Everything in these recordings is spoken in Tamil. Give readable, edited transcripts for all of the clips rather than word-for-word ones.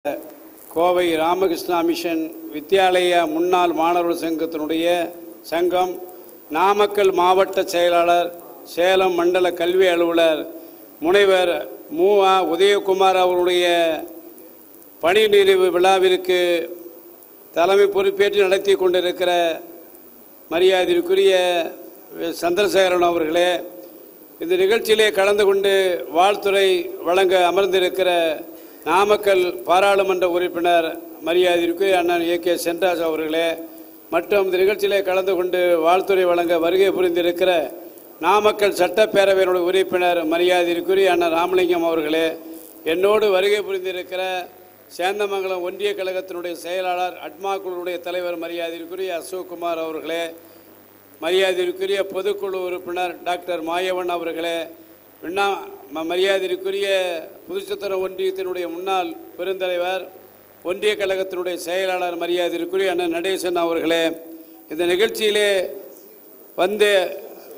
கோவை ராமகிருஷ்ணா மிஷன் வித்யாலய முன்னாள் மாணவர்கள் சங்கம், நாமக்கல் மாவட்ட செயலாளர், சேலம் மண்டல கல்வி அலுவலர் முனைவர் மூவா உதயகுமார் அவருடைய பணி நிறைவு விழாவிற்கு தலைமை பொறுப்பேற்று நடத்தி கொண்டிருக்கிற மரியாதைக்குரிய சந்திரசேகரன் அவர்களே, இந்த நிகழ்ச்சியிலே கலந்து கொண்டு வாழ்த்துரை வழங்க அமர்ந்திருக்கிற நாமக்கல் பாராளுமன்ற உறுப்பினர் மரியாதைக்குரிய அண்ணன் ஏ.கே. சென்ராஜ் அவர்களே, மற்றும் இந்த நிகழ்ச்சியிலே கலந்து கொண்டு வாழ்த்துரை வழங்க வருகை புரிந்திருக்கிற நாமக்கல் சட்டப்பேரவையினுடைய உறுப்பினர் மரியாதைக்குரிய அண்ணன் ராமலிங்கம் அவர்களே, என்னோடு வருகை புரிந்திருக்கிற சேந்தமங்கலம் ஒன்றிய கழகத்தினுடைய செயலாளர் அட்மா குழுவுடைய தலைவர் மரியாதைக்குரிய அசோக்குமார் அவர்களே, மரியாதைக்குரிய பொதுக்குழு உறுப்பினர் டாக்டர் மாயவன் அவர்களே, மரியாதைக்குரிய புதுச்சத்திரம் ஒன்றியத்தினுடைய முன்னாள் பெருந்தலைவர் ஒன்றிய கழகத்தினுடைய செயலாளர் மரியாதைக்குரிய அண்ணன் நடேசன் அவர்களே, இந்த நிகழ்ச்சியிலே வந்து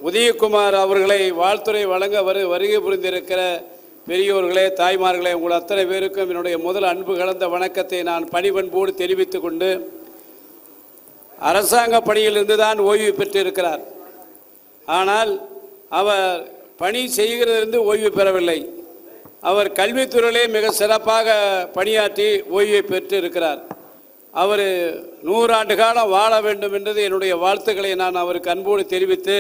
உதயகுமார் அவர்களை வாழ்த்துறை வழங்க வருகை புரிந்திருக்கிற பெரியோர்களே, தாய்மார்களே, உங்கள் அத்தனை பேருக்கும் என்னுடைய முதல் அன்பு கலந்த வணக்கத்தை நான் பணிபண்போடு தெரிவித்துக் கொண்டு, அரசாங்க பணியிலிருந்து தான் ஓய்வு பெற்றிருக்கிறார். ஆனால் அவர் பணி செய்கிறதிலிருந்து ஓய்வு பெறவில்லை. அவர் கல்வித்துறையிலே மிக சிறப்பாக பணியாற்றி ஓய்வை பெற்று இருக்கிறார். அவர் 100 ஆண்டு காலம் வாழ வேண்டும் என்றது என்னுடைய வாழ்த்துக்களை நான் அவருக்கு அன்போடு தெரிவித்து,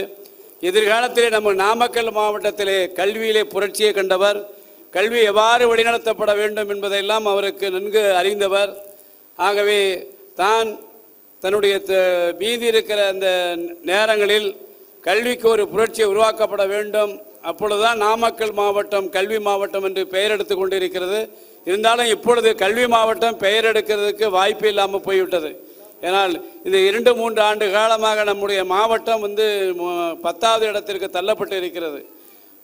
எதிர்காலத்திலே நம்ம நாமக்கல் மாவட்டத்திலே கல்வியிலே புரட்சியை கண்டவர், கல்வி எவ்வாறு வழிநடத்தப்பட வேண்டும் என்பதையெல்லாம் அவருக்கு நன்கு அறிந்தவர். ஆகவே தான் தன்னுடைய மீதி இருக்கிற அந்த நேரங்களில் கல்விக்கு ஒரு புரட்சியை உருவாக்கப்பட வேண்டும், அப்பொழுதுதான் நாமக்கல் மாவட்டம் கல்வி மாவட்டம் என்று பெயர் எடுத்து கொண்டிருக்கிறது. இருந்தாலும் இப்பொழுது கல்வி மாவட்டம் பெயர் எடுக்கிறதுக்கு வாய்ப்பு இல்லாமல் போய்விட்டது. ஏனால் இந்த 2-3 ஆண்டு காலமாக நம்முடைய மாவட்டம் 10வது இடத்திற்கு தள்ளப்பட்டு இருக்கிறது.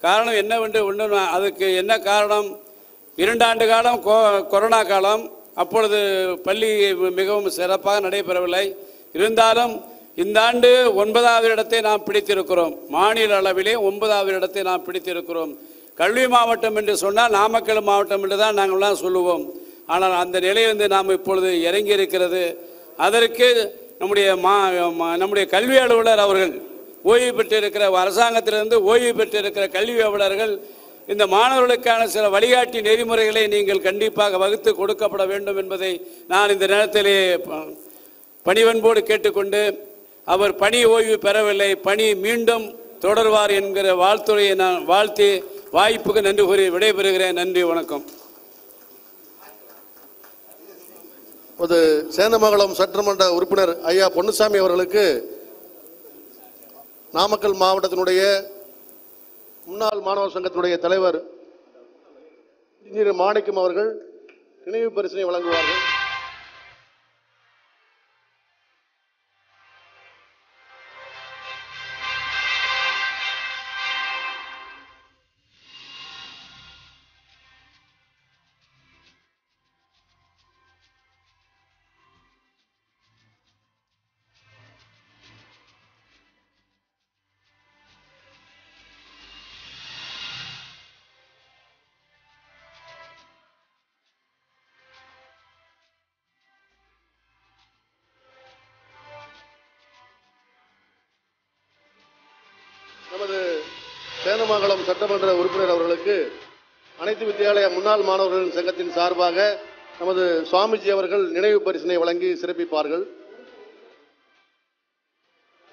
காரணம் என்னவென்று அதுக்கு என்ன காரணம்? 2 ஆண்டு காலம் கொரோனா காலம், அப்பொழுது பள்ளி மிகவும் சிறப்பாக நடைபெறவில்லை. இருந்தாலும் இந்த ஆண்டு 9வது இடத்தை நாம் பிடித்திருக்கிறோம். மாநில அளவிலே 9வது இடத்தை நாம் பிடித்திருக்கிறோம். கல்வி மாவட்டம் என்று சொன்னால் நாமக்கல் மாவட்டம் என்று தான் நாங்கள்லாம் சொல்லுவோம். ஆனால் அந்த நிலையிலிருந்து நாம் இப்பொழுது இறங்கி இருக்கிறது. அதற்கு நம்முடைய கல்வி அலுவலர் அவர்கள், ஓய்வு பெற்றிருக்கிற அரசாங்கத்திலிருந்து ஓய்வு பெற்றிருக்கிற கல்வி அலுவலர்கள் இந்த மாணவர்களுக்கான சில வழிகாட்டி நெறிமுறைகளை நீங்கள் கண்டிப்பாக வகுத்து கொடுக்கப்பட வேண்டும் என்பதை நான் இந்த நேரத்திலே பணிவன்போடு கேட்டுக்கொண்டு, அவர் பணி ஓய்வு பெறவில்லை, பணி மீண்டும் தொடர்வார் என்கிற வாழ்த்துறையை நான் வாழ்த்தி வாய்ப்புக்கு நன்றி கூறி விடைபெறுகிறேன். நன்றி, வணக்கம். சேந்தமங்கலம் சட்டமன்ற உறுப்பினர் ஐயா பொன்னுசாமி அவர்களுக்கு நாமக்கல் மாவட்டத்தினுடைய முன்னாள் மாணவர் சங்கத்தினுடைய தலைவர் இன்ஜினியர் மாணிக்கம் அவர்கள் நினைவு பரிசினை வழங்குவார்கள். நமது சேந்தமங்கலம் சட்டமன்ற உறுப்பினர் அவர்களுக்கு அனைத்து வித்தியாலய முன்னாள் மாணவர்கள் சங்கத்தின் சார்பாக நமது சுவாமிஜி அவர்கள் நினைவு பரிசினை வழங்கி சிறப்பிப்பார்கள்.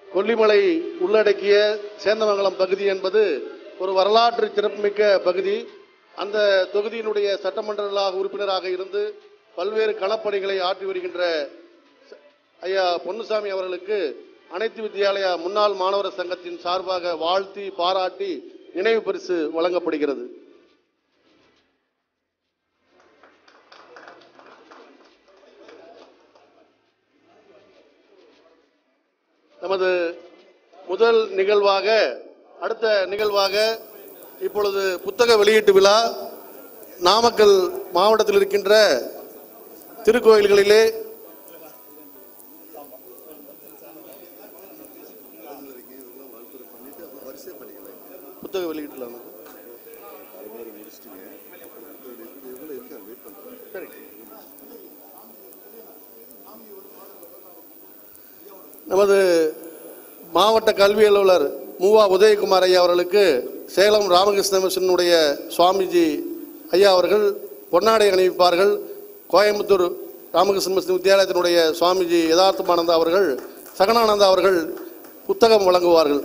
கொல்லிமலை உள்ளடக்கிய சேந்தமங்கலம் பகுதி என்பது ஒரு வரலாற்று சிறப்புமிக்க பகுதி. அந்த தொகுதியினுடைய சட்டமன்ற உறுப்பினராக இருந்து பல்வேறு களப்பணிகளை ஆற்றி வருகின்ற ஐயா பொன்னுசாமி அவர்களுக்கு அனைத்து வித்தியாலய முன்னாள் மாணவர் சங்கத்தின் சார்பாக வாழ்த்தி பாராட்டி நினைவு பரிசு வழங்கப்படுகிறது. நமது முதல் நிகழ்வாக அடுத்த நிகழ்வாக இப்பொழுது புத்தக வெளியீட்டு விழா நாமக்கல் மாவட்டத்தில் இருக்கின்ற திருக்கோயில்களிலே புத்தக வெளியிடலாம். சரி. நமது மாவட்ட கல்வி அலுவலர் மூவா உதயகுமார் ஐயா அவர்களுக்கு சேலம் ராமகிருஷ்ண மிஷனுடைய சுவாமிஜி ஐயா அவர்கள் பொன்னாடை அணிவிப்பார்கள். கோயம்புத்தூர் ராமகிருஷ்ண மிஷன் வித்தியாலயத்தினுடைய சுவாமிஜி யதார்த்தமானந்தா அவர்கள் சகனானந்தா அவர்கள் புத்தகம் வழங்குவார்கள்.